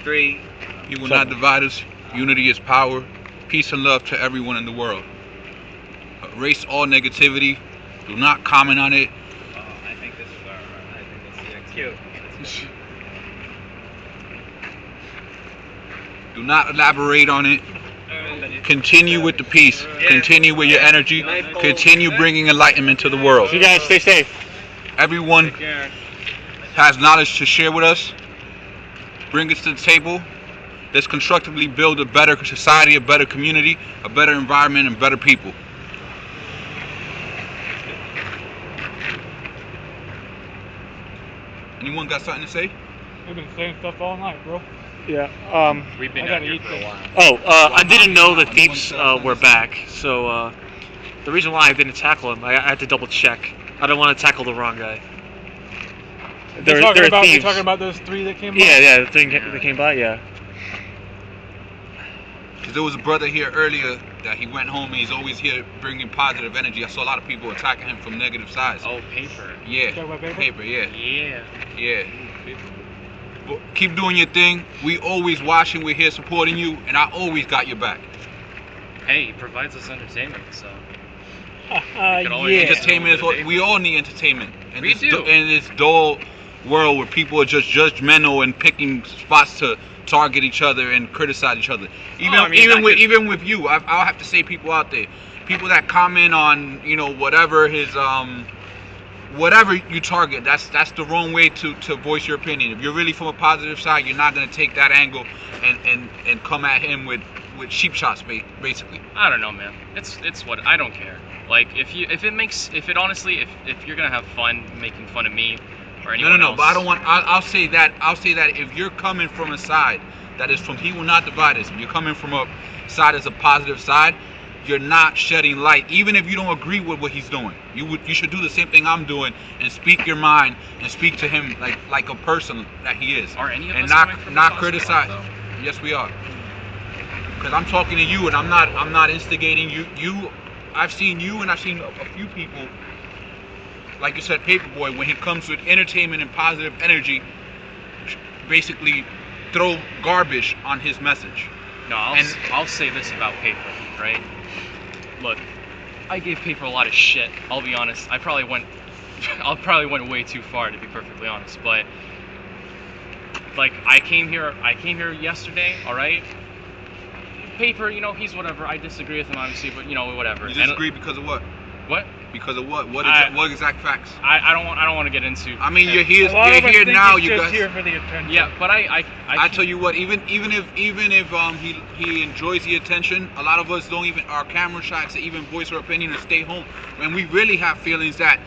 agree. He will not divide us. Unity is power. Peace and love to everyone in the world. Erase all negativity. Do not comment on it. Oh, I think this is our. I think that's cute. That's good. Do not elaborate on it. Continue with the peace. Continue with your energy. Continue bringing enlightenment to the world. You guys stay safe. Everyone has knowledge to share with us. Bring it to the table. Let's constructively build a better society, a better community, a better environment, and better people. Anyone got something to say? We've been saying stuff all night, bro. Yeah. We've been I out gotta here eat for a this. while. I didn't know the thieves were back, so the reason why I didn't tackle him, I had to double check. I don't want to tackle the wrong guy. You're They're talking thieves. about those three that came by? Yeah, the thing that came by, yeah. Because there was a brother here earlier that he went home and he's always here bringing positive energy. I saw a lot of people attacking him from negative sides. Oh, paper. Yeah. Talking about paper? Paper, yeah. Yeah. Yeah. But keep doing your thing. We always watching. We're here supporting you, and I always got your back. Hey, he provides us entertainment, so. Yeah. Entertainment is what we all need. Entertainment. And We do. In this dull world where people are just judgmental and picking spots to target each other and criticize each other. Even with you, I'll have to say people out there, people that comment on whatever his whatever you target, that's the wrong way to voice your opinion. If you're really from a positive side, you're not gonna take that angle and come at him with cheap shots, basically. I don't know, man. It's what I don't care. Like if you're gonna have fun making fun of me or anyone No. else. But I don't want. I'll say that if you're coming from a side that is from He will not divide us. If you're coming from a side that's a positive side, you're not shedding light. Even if you don't agree with what he's doing, you should do the same thing I'm doing and speak your mind and speak to him like a person that he is. Are any of and us not coming from not a positive criticize. light, Yes, we are. Because I'm talking to you and I'm not instigating you. I've seen you and I've seen a few people, like you said, Paperboy, when he comes with entertainment and positive energy, basically throw garbage on his message. No, I'll say this about Paper, right? Look, I gave Paper a lot of shit. I'll be honest. I probably went way too far, to be perfectly honest. But like, I came here yesterday. All right. Paper, he's whatever. I disagree with him, obviously, but whatever. You disagree because of what? What? Because of what? What exact facts? I don't want to get into. I mean, you're here. A lot You're of us here think now. he's You just guys. here for the attention. Yeah, but I tell you what. Even if he enjoys the attention, a lot of us don't even our camera shy to even voice our opinion and stay home when we really have feelings that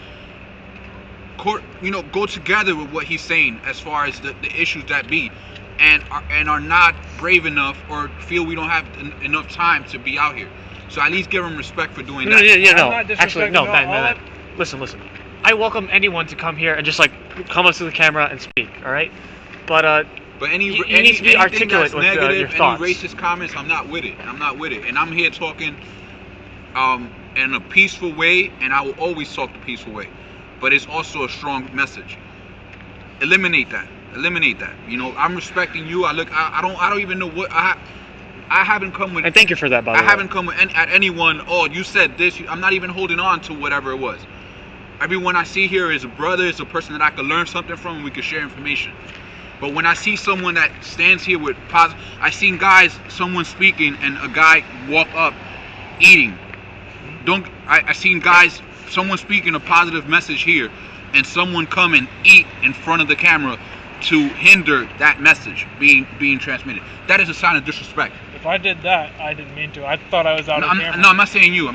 go together with what he's saying as far as the issues that be, and are not brave enough or feel we don't have enough time to be out here. So at least give him respect for doing that. No. I'm not Actually, no, disrespecting man. Listen. I welcome anyone to come here and just come up to the camera and speak. All right, but But you need to be articulate with negative, your thoughts. any racist comments, I'm not with it. And I'm here talking in a peaceful way, and I will always talk the peaceful way. But it's also a strong message. Eliminate that. I'm respecting you. I don't even know what I haven't come with. And thank you for that, by the way. I haven't come with at anyone. Oh, you said this. I'm not even holding on to whatever it was. Everyone I see here is a brother, is a person that I could learn something from, and we could share information. But when I see someone that stands here with positive, I seen someone speaking, and a guy walk up, eating. I seen someone speaking a positive message here, and someone come and eat in front of the camera to hinder that message being transmitted. That is a sign of disrespect. If I did that, I didn't mean to. I thought I was out of camera. No, I'm not saying you,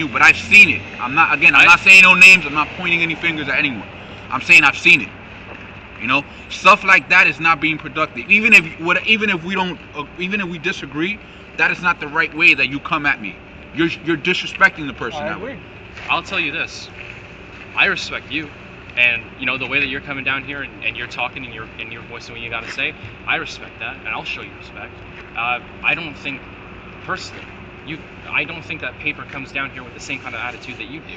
but I've seen it. I'm not saying no names. I'm not pointing any fingers at anyone. I'm saying I've seen it. Stuff like that is not being productive. Even if we disagree, that is not the right way that you come at me. You're disrespecting the person I that agree. way. I'll tell you this. I respect you. And the way that you're coming down here and you're talking and you're voicing what you gotta say, I respect that, and I'll show you respect. I don't think that Paper comes down here with the same kind of attitude that you do.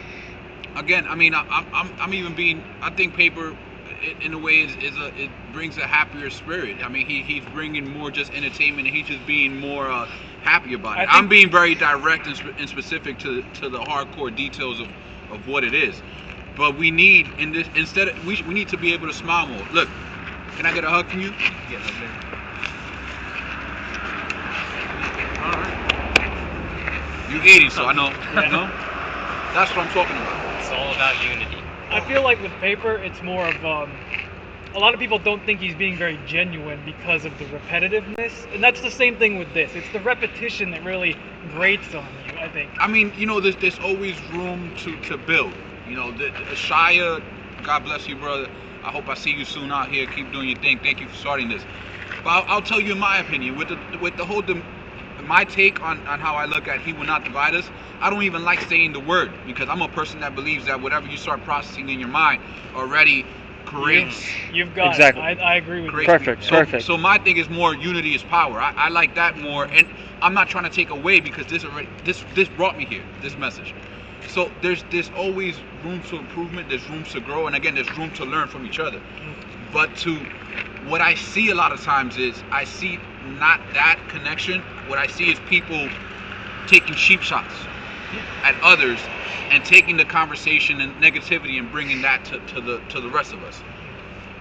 Again, I mean, I'm even being. I think Paper in a way it brings a happier spirit. I mean, he's bringing more just entertainment, and he's just being more happy about it. I'm being very direct and specific to the hardcore details of what it is. But we need we need to be able to smile more. Look, can I get a hug from you? Yeah, man. All right. You 80, so I know. You know. That's what I'm talking about. It's all about unity. I feel like with Paper, it's more of a lot of people don't think he's being very genuine because of the repetitiveness, and that's the same thing with this. It's the repetition that really grates on you, I think. I mean, you know, there's always room to build. You know, the Shia, God bless you, brother. I hope I see you soon out here. Keep doing your thing. Thank you for starting this. But I'll tell you my opinion with the whole my take on how I look at he will not divide us. I don't even like saying the word because I'm a person that believes that whatever you start processing in your mind already creates. You've got Exactly. it. I agree with you. Perfect. So, Perfect. So my thing is more unity is power. I like that more, and I'm not trying to take away because this brought me here. This message. So there's always room for improvement. There's room to grow, and again, there's room to learn from each other. But what I see a lot of times is I see not that connection. What I see is people taking cheap shots at others and taking the conversation and negativity and bringing that to the rest of us.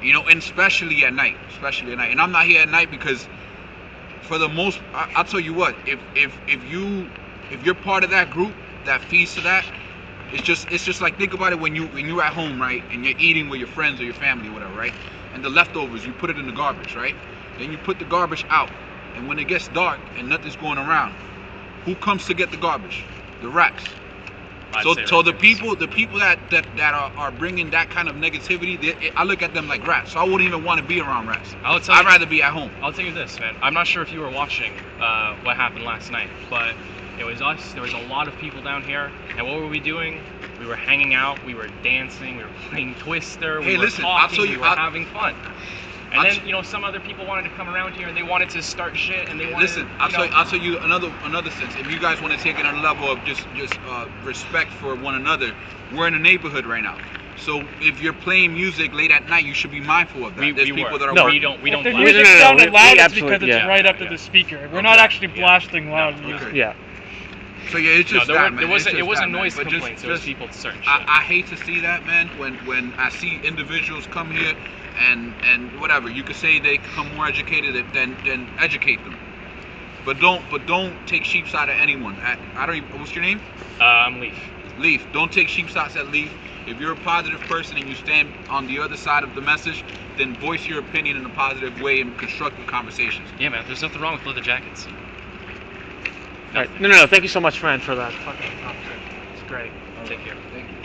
You know, and especially at night. And I'm not here at night because for the most, I'll tell you what, if you're part of that group that feeds to that, it's just like, think about it when you're at home, right, and you're eating with your friends or your family or whatever, right, and the leftovers you put it in the garbage, right, then you put the garbage out, and when it gets dark and nothing's going around, who comes to get the garbage? The rats. So the people that are bringing that kind of negativity, I look at them like rats. So I wouldn't even want to be around rats. I'd rather be at home. I'll tell you this, man. I'm not sure if you were watching what happened last night, but it was us. There was a lot of people down here, and what were we doing? We were hanging out. We were dancing. We were playing Twister. We were talking. We were having fun. And then, you know, some other people wanted to come around here and they wanted to start shit and they wanted. Listen, I'll tell you another sense. If you guys want to take it on a level of just respect for one another, we're in a neighborhood right now. So if you're playing music late at night, you should be mindful of that. There's people that are no, working. we don't. If the blast. music sounded loud, it's because it's yeah. right up to the speaker. We're not actually blasting loud music. Okay. Yeah. So yeah, it's just that, man. It wasn't noise man. complaints. It was people certain shit. I hate to see that, man. When I see individuals come here and whatever, you could say they become more educated, then educate them. But don't take sheep shot at anyone. I don't even. What's your name? I'm Leaf. Leaf. Don't take sheep shots at Leaf. If you're a positive person and you stand on the other side of the message, then voice your opinion in a positive way in constructive conversations. Yeah, man. There's nothing wrong with leather jackets. All right. No. Thank you so much, friend, for that fucking conversation. It's great. Take care. Thank you.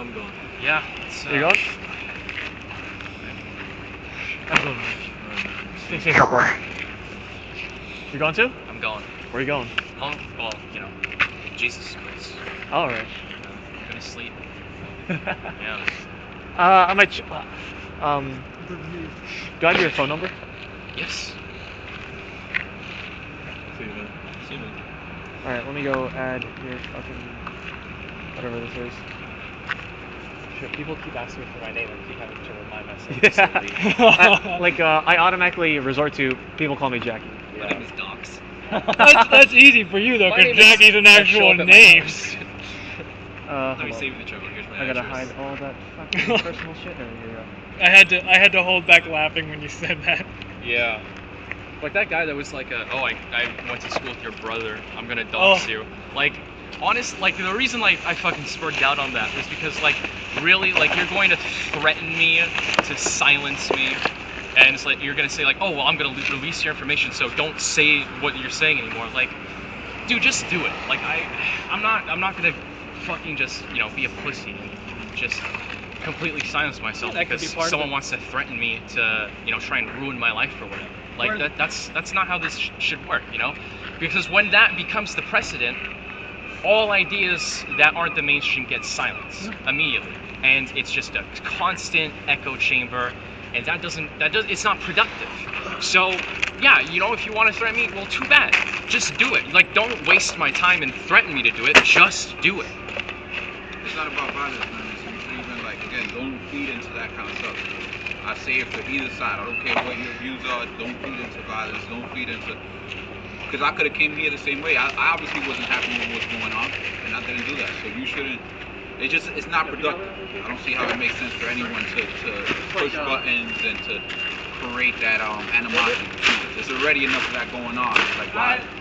I'm going. Yeah. It's, You going? I'm going. Stay safe out there. You going too? I'm going. Where are you going? Oh, well, you know, Jesus place. All right. I'm gonna sleep. Yeah. I might. Do I have your phone number? Yes. See you, man. See you, man. All right. Let me go add your fucking whatever this is. Shit, people keep asking me for my name and keep having to remind myself. Yeah. I automatically resort to people call me Jackie. My name is Docs. That's easy for you though, My because name is- Jackie's an I show actual up at my name. house. Hold Let me on. save you the trouble. Here's my I gotta address. hide all that fucking personal shit. There you go. I had to hold back laughing when you said that. Yeah. Like that guy that was like, I went to school with your brother. I'm gonna dox you. Like, honest, like the reason like I fucking spurred out on that was because like really like you're going to threaten me to silence me, and it's like you're gonna say like, oh well, I'm gonna release your information, so don't say what you're saying anymore. Like, dude, just do it. Like I'm not gonna fucking just be a pussy and just completely silence myself because someone wants to threaten me to try and ruin my life or whatever. Like that's not how this should work, because when that becomes the precedent, all ideas that aren't the mainstream get silenced immediately, and it's just a constant echo chamber. and it's not productive. So yeah, you know, if you want to threaten me, well, too bad. Just do it. Like, don't waste my time and threaten me to do it. Just do it. It's not about violence, man. It's even like, again, don't feed into that kind of stuff. I say it for either side. I don't care what your views are. Don't feed into violence. Don't feed into. Because I could have came here the same way. I obviously wasn't happy with what's going on, and I didn't do that. So you shouldn't. It's not productive. I don't see how it makes sense for anyone to push buttons and to create that animosity between us. There's already enough of that going on. It's like,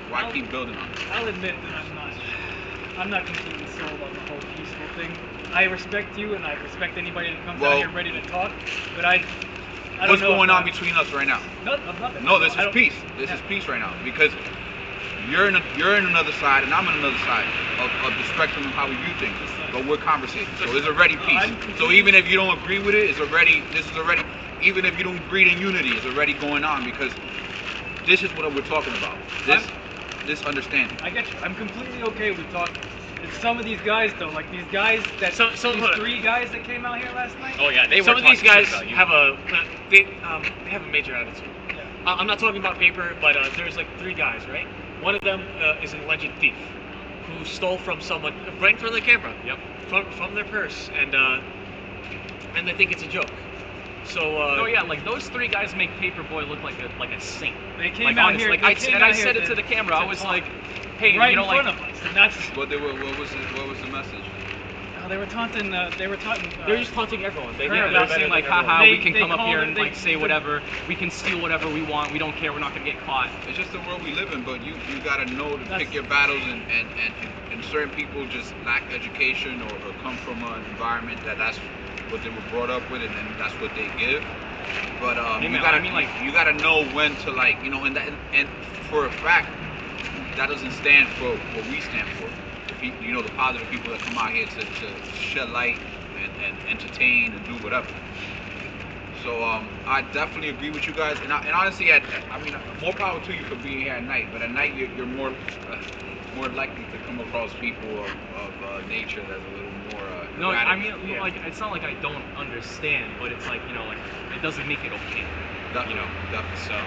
why keep building on it? I'll admit that I'm not completely sold on the whole peaceful thing. I respect you, and I respect anybody that comes out here ready to talk, but I don't what's know going on between us right now? Nothing. No, this is peace. This is peace right now, because you're in another side and I'm on another side of the spectrum of how we view things. But we're conversating, so it's already peace. So even if you don't agree with it, even if you don't agree in unity, it's already going on, because this is what we're talking about. This understanding. I get you. I'm completely okay with talking. It's some of these guys though, like these guys that these 3 guys that came out here last night. Oh yeah, they were. Some of these talking guys shit about you. they have a major attitude. Yeah. I'm not talking about paper, but there's like 3 guys, right? One of them is an alleged thief who stole from someone right in front of the camera. Yep. From their purse, and they think it's a joke. So. Oh yeah, like those 3 guys make Paperboy look like a saint. They came like, out honestly, here. like I said it to the camera. I was like, hey, right you know, in front like. of us, and that's. What was the message? They were taunting. They're just taunting everyone. They Yeah, think they're they're saying better like, than everyone. haha, we can They come up call here it- and they- like say whatever. We can steal whatever we want. We don't care. We're not gonna get caught. It's just the world we live in, but you gotta know to pick your battles, and certain people just lack education or come from an environment that's what they were brought up with, and then that's what they give. But Hey, you man, gotta I mean, like- you gotta know when to, like, you know, and for a fact that doesn't stand for what we stand for. You know, the positive people that come out here to shed light and entertain and do whatever. So I definitely agree with you guys, and honestly, I mean, more power to you for being here at night. But at night, you're more likely to come across people of nature that's a little more. No, I erratic. mean, like, it's not like I don't understand, but it's like, you know, like, it doesn't make it okay. Definitely, You know, definitely. so.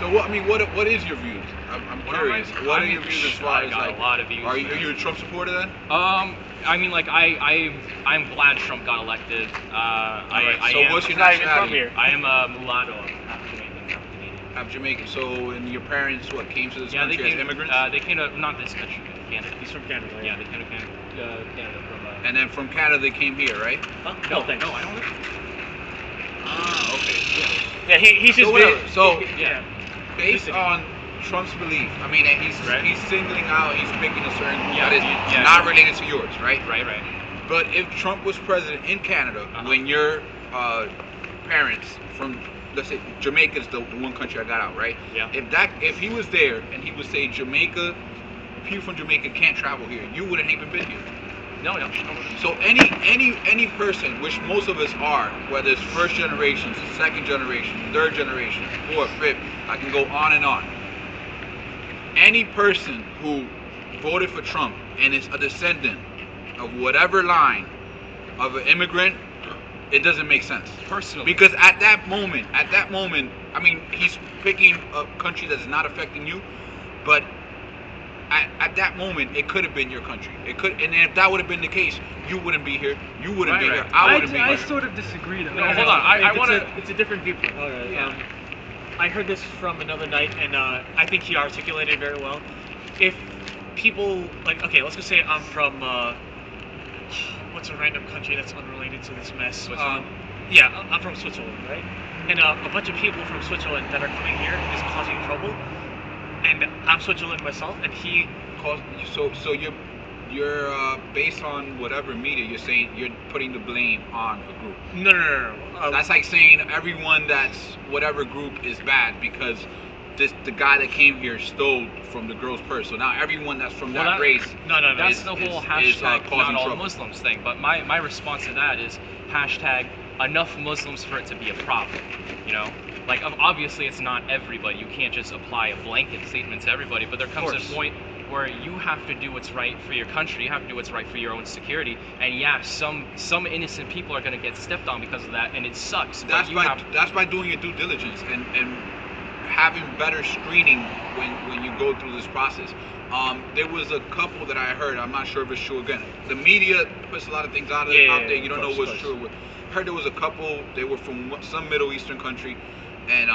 So what? I mean, what is your views? I'm What curious. are my- What I are your mean, views as far I as, got like? a lot of views, Are man. you a Trump supporter then? I mean, like, I'm glad Trump got elected. What's your Not even from nationality? here. I am a mulatto. I'm half Jamaican, half Canadian. I'm Jamaican. So, and your parents came to this Yeah, they country came. as immigrants? They came to not this country, but Canada. He's from Canada. Yeah, they came to Canada from. And then from Canada they came here, right? Huh? No, thanks. no, I don't. Ah, okay. Yeah, he's just So whatever. So Yeah. based on Trump's belief, I mean, Right. he's singling out, he's picking a certain group Yeah, that is yeah. not related to yours, right? Right. But if Trump was president in Canada, Uh-huh. when your parents from, let's say, Jamaica is the one country I got out, right? Yeah. If he was there and he would say Jamaica, people from Jamaica can't travel here, you wouldn't even been here. No. So any person, which most of us are, whether it's first generation, second generation, third generation, fourth, fifth, I can go on and on. Any person who voted for Trump and is a descendant of whatever line of an immigrant, it doesn't make sense. Personally. Because at that moment, I mean, he's picking a country that's not affecting you, but at that moment, it could have been your country. It could, and if that would have been the case, you wouldn't be here. You wouldn't be Right. here. I wouldn't be I here. sort of disagree though. No, hold on. I It's want a- to. It's a different viewpoint. All right. Yeah. I heard this from another night, and I think he articulated it very well. If people like, okay, let's just say I'm from what's a random country that's unrelated to this mess? Switzerland? Yeah, I'm from Switzerland, right? And a bunch of people from Switzerland that are coming here is causing trouble, and I'm Switzerland myself, and he. So you're based on whatever media, you're saying you're putting the blame on a group. No. That's like saying everyone that's whatever group is bad because the guy that came here stole from the girl's purse. So now everyone that's from that race. No. That's is- the whole is, hashtag causing not all trouble. Muslims thing. But my response to that is hashtag enough Muslims for it to be a problem. You know, like obviously it's not everybody. You can't just apply a blanket statement to everybody. But there comes a point where you have to do what's right for your country, you have to do what's right for your own security, and yeah, some innocent people are gonna get stepped on because of that, and it sucks. That's by doing your due diligence and having better screening when you go through this process. There was a couple that I heard. I'm not sure if it's true. Again, the media puts a lot of things out there. You don't know what's true. I heard there was a couple. They were from some Middle Eastern country, and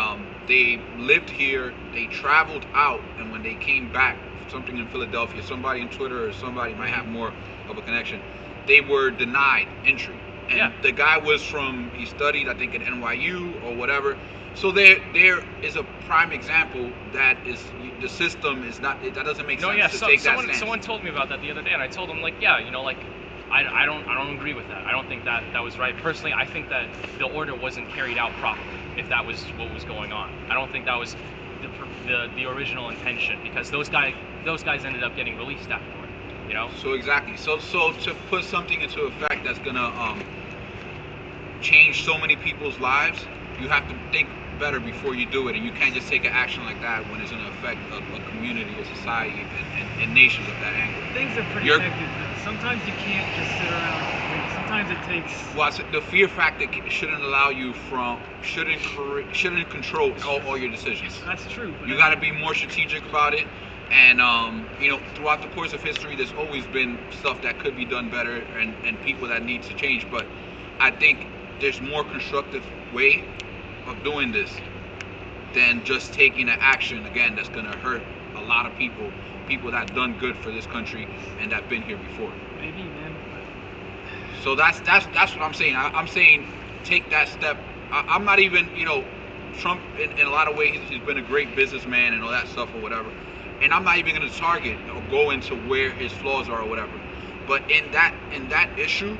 they lived here. They traveled out, and when they came back, something in Philadelphia, somebody on Twitter or somebody might have more of a connection. They were denied entry, and the guy was he studied, I think, at NYU or whatever. So there is a prime example that is the system is not, that doesn't make sense to take that stance. Someone told me about that the other day, and I told them, like, yeah, like, I don't agree with that. I don't think that was right. Personally, I think that the order wasn't carried out properly, if that was what was going on. I don't think that was the original intention, because those guys ended up getting released afterward, you know? So exactly. So to put something into effect that's gonna change so many people's lives, you have to think better before you do it, and you can't just take an action like that when it's going to affect a community, a society, and nations of that angle. Things are pretty hectic. Sometimes you can't just sit around and wait. Sometimes it takes. Well, the fear factor shouldn't allow you shouldn't control all your decisions. That's true. But you got to be more strategic about it, and throughout the course of history, there's always been stuff that could be done better, and people that need to change. But I think there's more constructive way of doing this than just taking an action again that's gonna hurt a lot of people that done good for this country and that been here before. Maybe, man. So that's what I'm saying. I'm saying take that step. I'm not even, Trump in a lot of ways he's been a great businessman and all that stuff or whatever. And I'm not even gonna target or go into where his flaws are or whatever. But in that issue,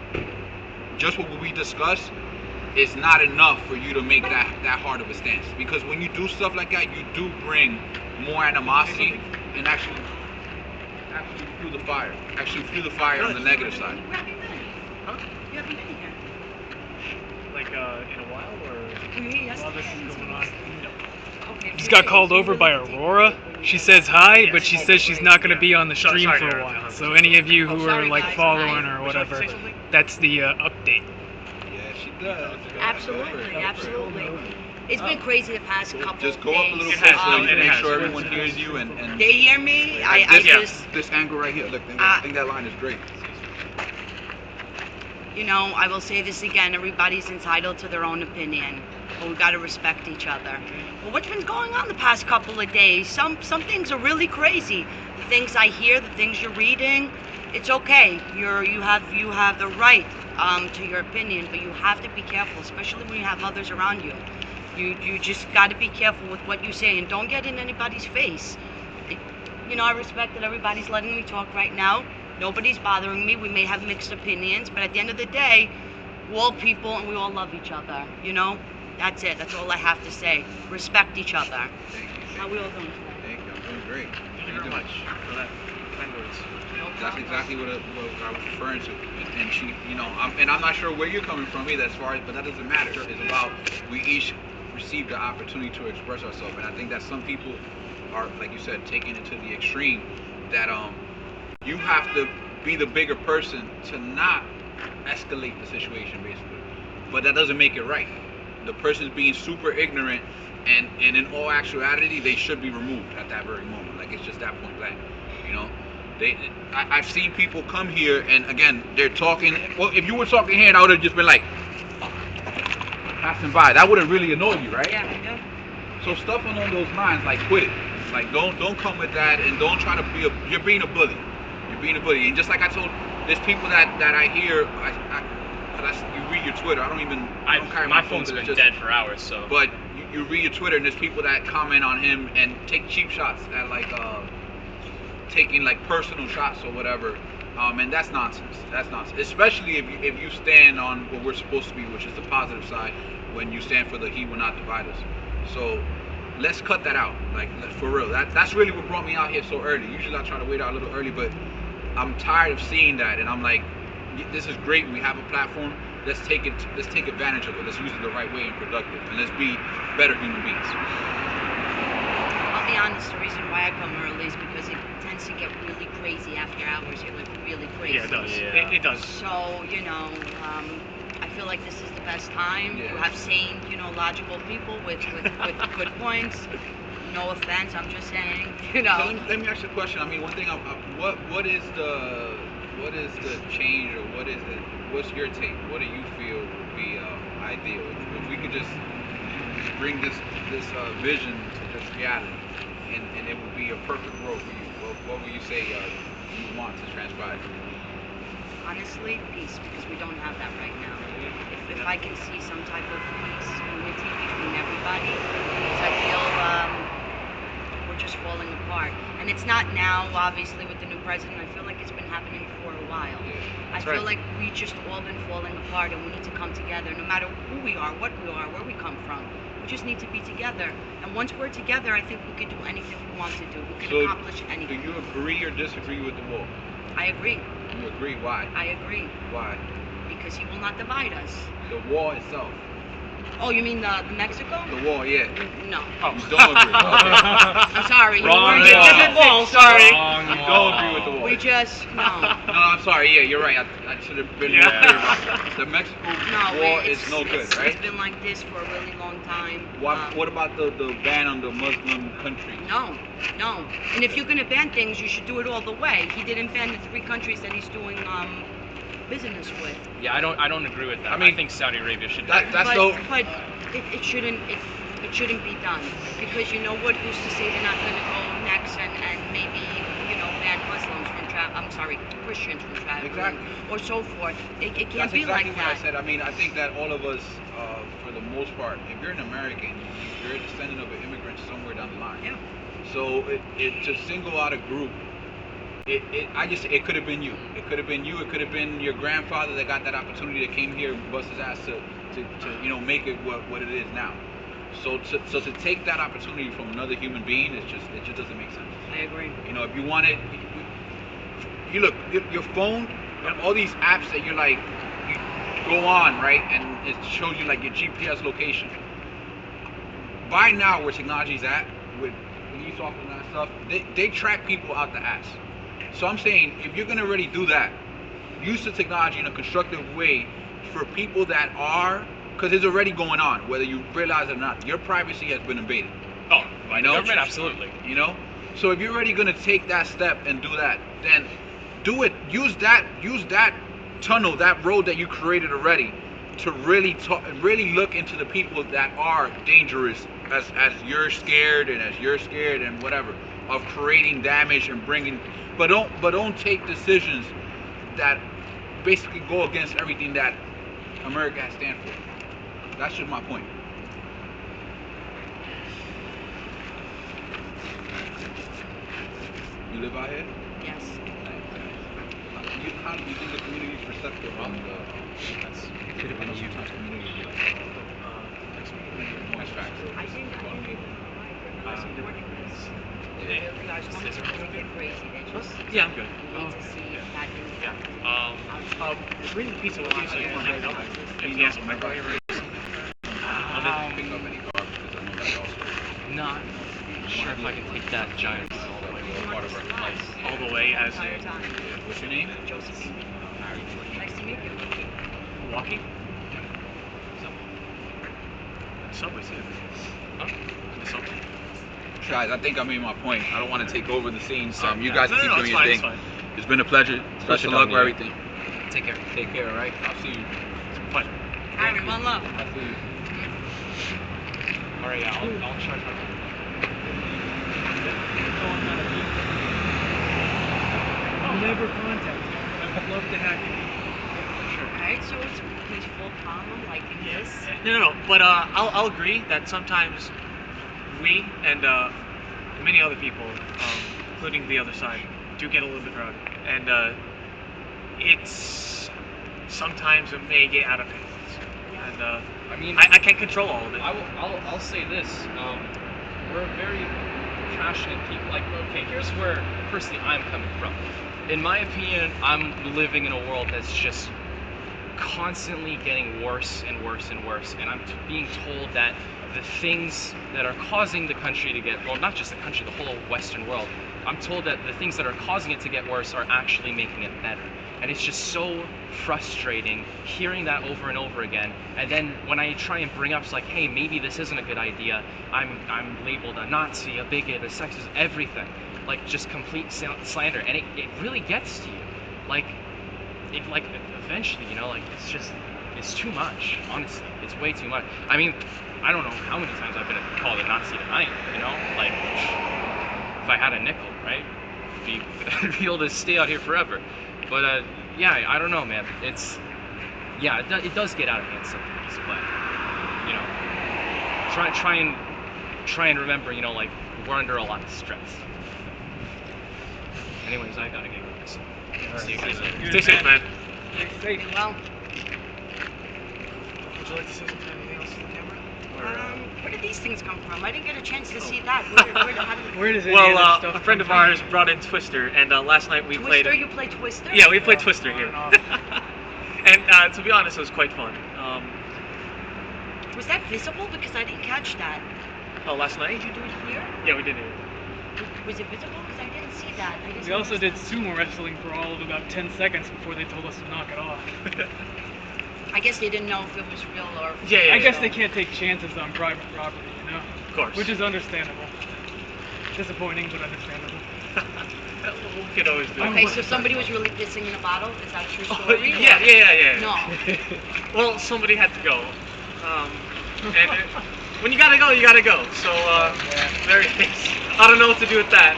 just what we discussed, it's not enough for you to make that hard of a stance, because when you do stuff like that, you do bring more animosity and actually fuel the fire on the negative side. Huh? You haven't been here. Like in a while, or? We were here While this yesterday. is going on. Okay, Just got called over by Aurora. She says hi, but she says she's not going to be on the stream Sorry, for a Aaron. while. So any of you who are sorry, like guys. following or Would you like to whatever, say something? that's the update. Yeah, she does. Absolutely. It's been crazy the past couple Just of go days. up a little It has, closer, no, to it make has. sure everyone hears you, and They hear me. I just, this angle right here. Look, I think that line is great. I will say this again. Everybody's entitled to their own opinion, but we got to respect each other. But what's been going on the past couple of days? Some things are really crazy. The things I hear, the things you're reading, it's okay. You have the right to your opinion, but you have to be careful, especially when you have others around you. You just got to be careful with what you say, and don't get in anybody's face. I respect that everybody's letting me talk right now. Nobody's bothering me. We may have mixed opinions, but at the end of the day, we're all people and we all love each other. That's it. That's all I have to say. Respect each other. Thank you. How we all doing today? Thank you. I'm doing great. Thank you very much for that kind words. That's exactly what I was referring to. And she, I'm not sure where you're coming from either, but that doesn't matter. It's about we each receive the opportunity to express ourselves, and I think that some people are, like you said, taking it to the extreme. That you have to be the bigger person to not escalate the situation, basically. But that doesn't make it right. The person's being super ignorant, and in all actuality, they should be removed at that very moment. Like, it's just that point blank, I've seen people come here, and again, they're talking. Well, if you were talking here, I would have just been like, passing by. That would have really annoyed you, right? Yeah. So stuff along those lines, like, quit it. Like, don't come with that, and don't try to be you're being a bully. You're being a bully. And just like I told, there's people that I hear, you read your Twitter. I don't carry my my phone's phone, been dead for hours, so. But you read your Twitter, and there's people that comment on him and take cheap shots at, like, taking, like, personal shots or whatever. And that's nonsense. That's nonsense. Especially if you stand on what we're supposed to be, which is the positive side, when you stand for the "He will not divide us." So let's cut that out. Like, for real. That's really what brought me out here so early. Usually I try to wait out a little early, but I'm tired of seeing that, and I'm like, this is great. We have a platform. Let's take advantage of it. Let's use it the right way and productive, and let's be better human beings. I'll be honest, the reason why I come early is because it tends to get really crazy after hours here, like really crazy. Yeah, it does. Yeah. It does. So, I feel like this is the best time. You Yeah. have sane, logical people with good points. No offense, I'm just saying, So let me ask you a question. I mean, one thing. What is the change, or what's your take? What do you feel would be ideal if we could just bring this vision to just reality, and it would be a perfect world for you? What would you say you want to transpire? Honestly, peace, because we don't have that right now. If I can see some type of peace, unity between everybody, because I feel we're just falling apart. And it's not now, obviously, with the new president. I feel like it's been happening for a while. I That's feel right. like we just all been falling apart, and we need to come together, no matter who we are, what we are, where we come from. We just need to be together. And once we're together, I think we could do anything we want to do. We could So, accomplish do anything. you agree or disagree with the wall? I agree. You agree? Why? I agree. Why? Because he will not divide us. The wall itself. Oh, you mean the Mexico? The wall, yeah. No. Oh. You don't agree. Okay. I'm sorry. you Wrong weren't wall. different wall. Sorry. Wrong You wall. don't agree with the wall. We just no. No, I'm sorry. Yeah, you're right. I should have been more Yeah. clear about it. The Mexico No, wall it's, is no good, it's, right? It's been like this for a really long time. What about the ban on the Muslim countries? No. And if you're gonna ban things, you should do it all the way. He didn't ban the 3 countries that he's doing business with. Yeah, I don't agree with that. I I mean, think Saudi Arabia should. That's but it shouldn't be done, because who's to say they're not gonna go next and maybe ban Muslims from Christians from traveling, Exactly. or so forth. It can't That's be exactly like what I that. said. I mean, I think that all of us, for the most part, if you're an American, you're a descendant of an immigrant somewhere down the line. Yeah. So it to single out a group, it could have been you. It could have been you. It could have been your grandfather that got that opportunity, that came here and bust his ass to make it what it is now. So to take that opportunity from another human being, it just doesn't make sense. I agree. If you want it, you look your phone, all these apps that you go on, right, and it shows you like your GPS location. By now, where technology's at with police officers and that stuff, they track people out the ass. So I'm saying, if you're gonna really do that, use the technology in a constructive way for people that are, because it's already going on, whether you realize it or not. Your privacy has been invaded. Oh, by the government, absolutely. So if you're really gonna take that step and do that, then do it. Use that tunnel, that road that you created already, to really look into the people that are dangerous, as you're scared and whatever, of creating damage and bringing. But don't take decisions that basically go against everything that America has stand for. That's just my point. You live out here? Yes. How do you think the community is receptive on the? Could have been you. Sometimes community be like, no, it's facts. I think they because important is Is there to get crazy. They just Yeah, I'm good. need to see that in Yeah. Bring the pizza with you so you can hang it up. If he has a microwave or Pick up any garbage because I know that also. Not sure if I can take that giant one all the way to part of our life. all the way as entire in time. What's your name? Josephine. Nice to meet you. walking. Subway too. Huh? The subway. Guys, I think I made my point. I don't want to take over the scene. You Yeah. guys No, keep no, doing it's your fine. thing. It's fine. It's been a pleasure. Best of luck with everything. Take care. Take care, all right? I'll see you. Pleasure. Harry, one love. I'll see you. All right, yeah, I'll charge my phone. Never contact me. I'd love to have you. Alright, so it's peaceful, calm, I'm liking this. No. But I'll agree that sometimes we and many other people, including the other side, do get a little bit rowdy, and it's sometimes it may get out of hand. And I mean, I can't control all of it. I'll say this. We're very passionate people. Like, okay, here's where personally I'm coming from. In my opinion, I'm living in a world that's just constantly getting worse and worse and worse, and I'm being told that the things that are causing the country to get, well, not just the country, the whole Western world, I'm told that the things that are causing it to get worse are actually making it better. And it's just so frustrating hearing that over and over again. And then when I try and bring up, it's like, hey, maybe this isn't a good idea, I'm labeled a Nazi, a bigot, a sexist, everything. Like, just complete slander. And it really gets to you. Like, eventually, like, it's too much, honestly. It's way too much. I mean, I don't know how many times I've been called a Nazi tonight, like, if I had a nickel, right? I'd be able to stay out here forever. But, yeah, I don't know, man. It does get out of hand sometimes, but, try and remember, like, we're under a lot of stress. Anyways, I gotta get going, so see you guys later. Stay safe, man. Stay safe. Well, Would you like to say something? Anything else to the camera? where did these things come from? I didn't get a chance to Oh. see that. How did Where does any of this Well, stuff a friend come of ours brought in Twister, and last night we played. Twister? You play Twister? Yeah, we played Twister on here. and off. And to be honest, it was quite fun. Was that visible? Because I didn't catch that. Oh, last night? Did you do it here? Yeah, we did it. Was it visible? Because I didn't see that. I guess We I also missed did that. sumo wrestling for all of about 10 seconds before they told us to knock it off. I guess they didn't know if it was real or. Yeah, I guess yeah. they can't take chances on private property, Of course. which is understandable. Disappointing, but understandable. We could always do. Okay, so somebody was really pissing in a bottle. Is that a true Oh, story? yeah. No. Well, somebody had to go. And when you gotta go, you gotta go. So there it is. I don't know what to do with that.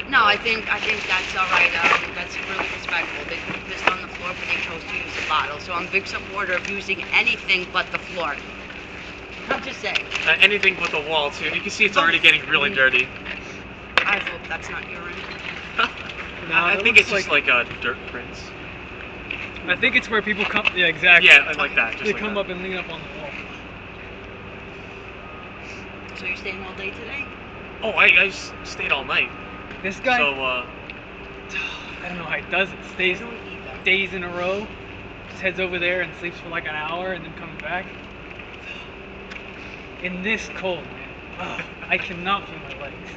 No, I think that's all right. That's really respectful. They could have pissed on the floor, but they chose to use a bottle. So I'm a big supporter of using anything but the floor. I'm just saying. Anything but the wall too. You can see it's already getting really dirty. I hope that's not urine. I that think looks it's just like dirt prints. I think it's where people come. Yeah, exactly. Yeah, like that. Just They like come that. up and lean up on the wall. So you're staying all day today? Oh, I stayed all night. This guy, So I don't know how he does it. Stays I don't either. days in a row. Just heads over there and sleeps for like an hour and then comes back. In this cold, man. Ugh, I cannot feel my legs.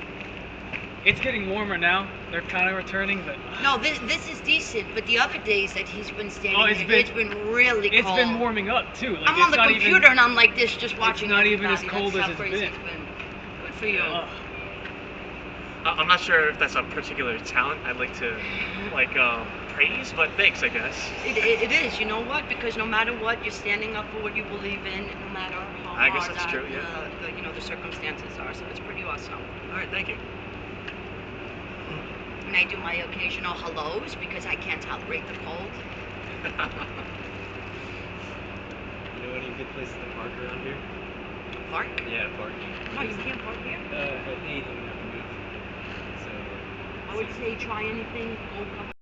It's getting warmer now. They're kind of returning, but No, this is decent, but the other days that he's been standing Oh, it's there, been- it's been really it's cold. been warming up too. Like I'm it's on the not computer even. and I'm like this, just watching. not even as everybody. cold That's as how it's crazy been. It's been. Good for you. Ugh. I'm not sure if that's a particular talent I'd like to praise, but thanks, I guess. It is. You know what? Because no matter what, you're standing up for what you believe in, no matter how I guess hard that's that, true, yeah. the circumstances are. So it's pretty awesome. All right, thank you. And I do my occasional hellos because I can't tolerate the cold. You know any good places to park around here? Park? Yeah, parking. No, you can't park here. Anything we have to move. So. I would say try anything. Go